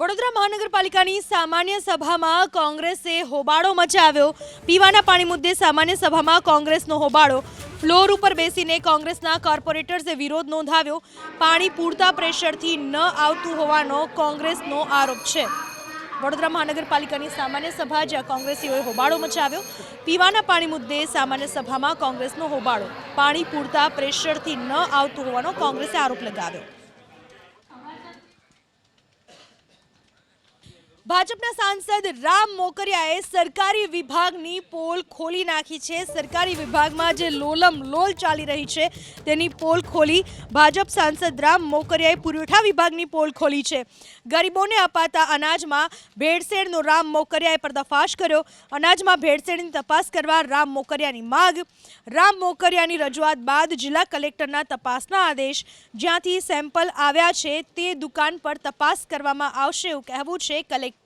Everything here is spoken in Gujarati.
વડોદરા મહાનગરપાલિકાની સામાન્ય સભામાં કોંગ્રેસે હોબાળો મચાવ્યો। પીવાના પાણી મુદ્દે સામાન્ય સભામાં કોંગ્રેસનો હોબાળો। ફ્લોર ઉપર બેસીને કોંગ્રેસના કોર્પોરેટર્સે વિરોધ નોંધાવ્યો। પાણી પૂરતા પ્રેશરથી ન આવતું હોવાનો કોંગ્રેસનો આરોપ છે। વડોદરા મહાનગરપાલિકાની સામાન્ય સભા જ્યાં કોંગ્રેસીઓએ હોબાળો મચાવ્યો। પીવાના પાણી મુદ્દે સામાન્ય સભામાં કોંગ્રેસનો હોબાળો। પાણી પૂરતા પ્રેશરથી ન આવતું હોવાનો કોંગ્રેસે આરોપ લગાવ્યો। ભાજપના સાંસદ રામ મોકરિયાએ સરકારી વિભાગની પોલ ખોલી નાખી છે। સરકારી વિભાગમાં જે લોલમ લોલ ચાલી રહી છે તેની પોલ ખોલી ભાજપ સાંસદ રામ મોકરિયાએ પુરવઠા વિભાગની પોલ ખોલી છે। ગરીબોને અપાતા અનાજમાં ભેળસેળનો રામ મોકરિયાએ પર્દાફાશ કર્યો। અનાજમાં ભેળસેળની તપાસ કરવા રામ મોકરિયાની માગ। રામ મોકરિયાની રજૂઆત બાદ જિલ્લા કલેક્ટરના તપાસના આદેશ। જ્યાંથી સેમ્પલ આવ્યા છે તે દુકાન પર તપાસ કરવામાં આવશે એવું કહેવું છે કલેક્ટરનું।